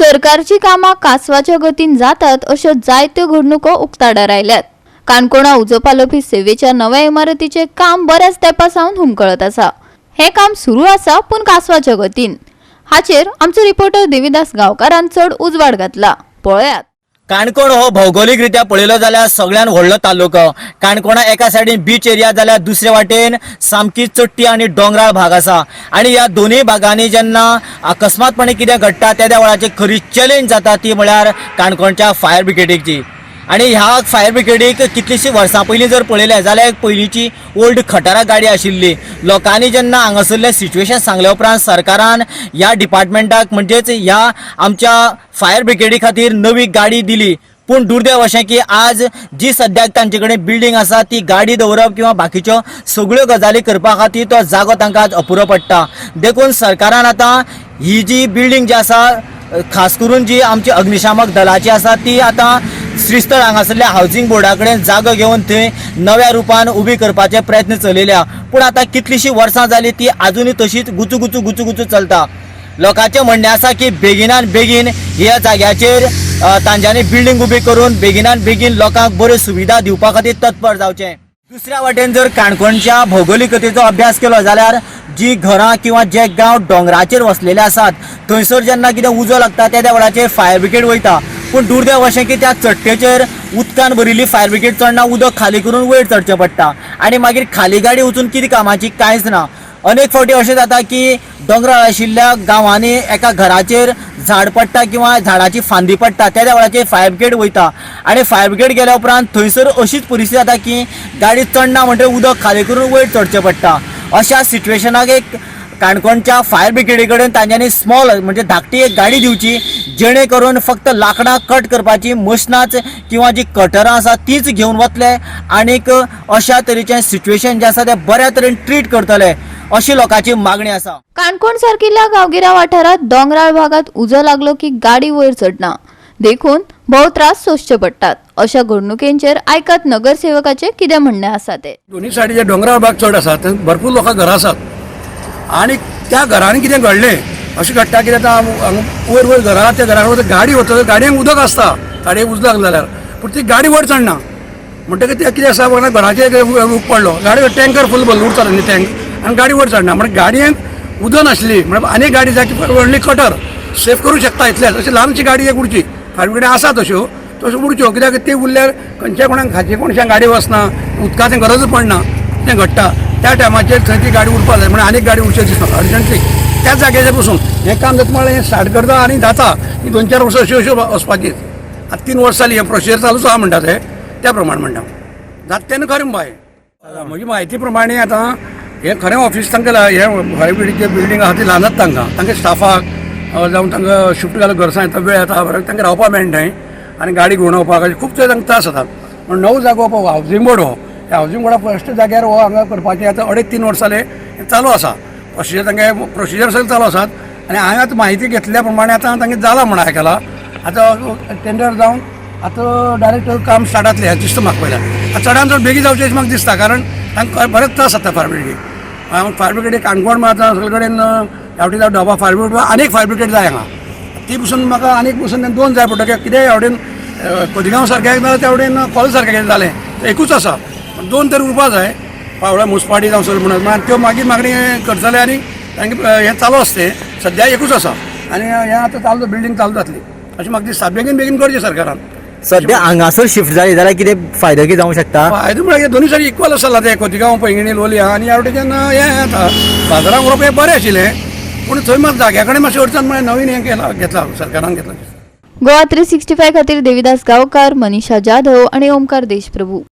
सरकारची कामां कासवाच्या गतीन जातात अशा जायत्यो घडणुको उक्ताडार आयल्यात। काणकोणा उजो पालोवपी सेवेच्या नव्या इमारतीचे काम बऱ्याच तेंपासावन हुमकळत आसा। हे काम सुरू आसा पूण कासवाच्या गतीन। हाचेर आमचो रिपोर्टर देविदास गांवकारान चड उजवाड घातला। पळयात। काणकोण हो भौगोलिकरित्या पळयलो जाल्यार सगळ्यान व्हडलो तालुको। काणकोणा एका सायडीन बीच एरिया जाल्यार दुसरे वाटेन सामकी चट्टी आणि डोंगराळ भाग आसा आणि ह्या दोनूय भागांनी जेन्ना अकस्मातपणे कितें घडटा त्या वेळाचेर खरी चॅलेंज जाता ती म्हळ्यार काणकोणच्या फायर ब्रिगेडीची। आणि ह्या फायर ब्रिगेडीक कितलीशीं वर्सां पयलीं जर पळयलें जाल्यार एक पयलींची ओल्ड खटारा गाडी आशिल्ली। लोकांनी जेन्ना हांगासरलें सिच्युएशन सांगल्या उपरांत सरकारान ह्या डिपार्टमेंटाक म्हणजेच ह्या आमच्या फायर ब्रिगेडी खातीर नवी गाडी दिली। पूण दुर्दैव अशें की आज जी सद्याक तांचे कडेन बिल्डींग आसा ती गाडी दवरप किंवा बाकीच्यो सगळ्यो गजाली करपा खातीर तो जागो तांकां आज अपुरो पडटा। देखून सरकारान आतां ही जी बिल्डींग जी आसा खास करून जी आमची अग्निशामक दलाची आसा ती आतां श्रीस्थळ हांगासरल्या हावजिंग बोर्डा कडेन जागो घेवन थंय नव्या रुपान उबी करपाचे प्रयत्न चलयल्या। पूण आतां कितलीशीं वर्सां जाली ती आजुनूय तशीच गुचू चलता। लोकांचें म्हणणें आसा की बेगिनान बेगीन ह्या जाग्याचेर तांच्यांनी बिल्डींग उबी करून बेगिनान बेगीन लोकांक बऱ्यो सुविधा दिवपा खातीर तत्पर जावचें। दुसऱ्या वाटेन जर काणकोणच्या भौगोलिकतेचो अभ्यास केलो जाल्यार जी घरां किंवा जे गांव डोंगराचेर वसलेले आसात थंयसर जेन्ना कितें उजो लागता त्या वेळाचेर फायर ब्रिगेड वयता। पूण दुर्दैव अशें की त्या चट्टेचेर उदकान भरिल्ली फायर ब्रिगेड चडना उदक खाली करून वयर चडचें पडटा आणि मागीर खाली गाडी वचून कितें कामाची कांयच ना। अनेक फावटी अशें जाता की दोंगराळ आशिल्ल्या गांवांनी एका घराचेर झाड पडटा किंवा झाडाची फांदी पडटा त्या वेळाचेर फायर ब्रिगेड वयता आणि फायर ब्रिगेड गेल्या उपरांत थंयसर अशीच परिस्थिती जाता की गाडी चडना म्हणटकीर उदक खाली करून वयर चडचें पडटा। अशा सिच्युएशनाक एक काणकोणच्या फायर ब्रिगेडी कडेन तांच्यांनी स्मॉल म्हणजे धाकटी एक गाडी दिवची जेणे करून फक्त लाकडां कट करपाची मशिनाच किंवा जी कटरां आसा तीच घेवन वतले आनीक अशा तरेचें सिच्युएशन जें आसा तें बऱ्या तरेन ट्रीट करतले अशी लोकांची मागणी आसा। काणकोण सारकिल्ल्या गांवगिऱ्या वाठारांत दोंगराळ भागात उजो लागलो की गाडी वयर चडना देखून भोव त्रास सोंसचे पडटात। अशा घडणुकेंचेर आयकत नगरसेवकाचे कितें म्हणणें आसा ते। दोन्ही सायडीचे डोंगराळ भाग चड आसा थंय भरपूर लोकां घरां आसात आणि त्या घरांनी कितें घडलें अशें घडटा की आतां वयर वयर घरा त्या घरा कडेन गाडी वता गाडयेक उदक आसता गाडयेक उजो लागलो जाल्यार पूण ती गाडी वयर चडना म्हणटकीर ते कितें आसा घराचेर रूख पडलो गाडी टँकर फूल भरलो उरतालो न्ही टँक आनी गाडी वयर चडना म्हणजे गाडयेक उदक नासली म्हणजे आनी गाडी जाय व्हडली कटर सेफ करूं शकता इतलेंच अशी ल्हानशी गाडी एक उरची फायर ब्रिगेडी आसा तश्यो उरच्यो कित्याक ती उरल्यार खंयच्या कोणाक खाचे कोणशाक गाडी वचना उदकाचें गरज पडना तें घडटा त्या टायमाचेर थंय ती गाडी उरपा जाय म्हणजे आनीक गाडी उरची दिसता अर्जंटली त्याच जाग्याचेर बसून हें काम जाता म्हळ्यार हें स्टार्ट करता आनी जाता ही 2-4 वर्सां अश्यो वचपाची आतां 3 वर्सां जालीं हें प्रोसिजर चालूच आहा म्हणटा ते त्या प्रमाण म्हणटा जाता तेन्ना खरें बाय म्हजी म्हायती प्रमाणे आतां हें खरें ऑफीस तांकां हे फायर ब्रिगेडीचे बिल्डींग आहा ती ल्हानच तांकां स्टाफाक जावं तांकां शिफ्ट घालून घरसां येता वेळ येता बरें तांकां रावपाक मेळना थंय आनी गाडी घेवन वचपाक खूब तांकां त्रास जातात। पूण नवो जागो हो हावजिंग बोर्ड हो ह्या हावजिंग बोर्डा फर्स्ट जाग्यार हो हांगा करपाचें आतां 2.5-3 वर्सां जाले चालू आसा प्रोसिजर तांकां प्रोसिजर सगळे चालू आसात आनी हांवें आतां म्हायती घेतल्या प्रमाणे आतां तांकां जाला म्हणून आयकलां आतां टेंडर जावन आतां डायरेक्ट काम स्टार्ट जातलें हें दिसता म्हाका पयल्यार चडान चड बेगीन जावचें अशें म्हाका दिसता कारण तांकां बरेच त्रास जाता फायर ब्रिगेडीक फायर ब्रिगेडी काणकोण आतां सगळे कडेन ह्यावटेन डोबा फायर ब्रिगेड आनीक फायर ब्रिगेड जाय हांगा ती पसून म्हाका आनीक पसून 2 जाय पडटा कित्याक ह्यावटेन कोदिगांव सारक्या जाल्यार त्या वटेन कॉलेज सारकें जालें एकूच आसा 2 तरी उरपा जाय फावल्या मुसपाटी जावं सगळें म्हणून त्यो मागीर मागणी करतले आनी तांकां हें चालू आसतें सद्या एकूच आसा आनी हें आतां चालू बिल्डींग चालू जातली अशें म्हाका दिसता बेगीन करचें सरकारान। सद्या हांगासर शिफ्ट जाली जाल्यार कितें फायदो कितें जावंक शकता? फायदो म्हळ्यार दोनूय सायडी इक्वल आसला ते कोतिगांव पैंगिणी लोलया आनी ह्या वटेच्यान हें येता बाजाराक व्हरप हें बरें आशिल्लें पूण थंय मात जाग्या कडेन मातशें अडचण म्हळ्यार नवीन हें घेतला सरकारान घेतला। गोवा 365 खातीर देविदास गांवकार, मनीषा जाधव आणि ओमकार देशप्रभू।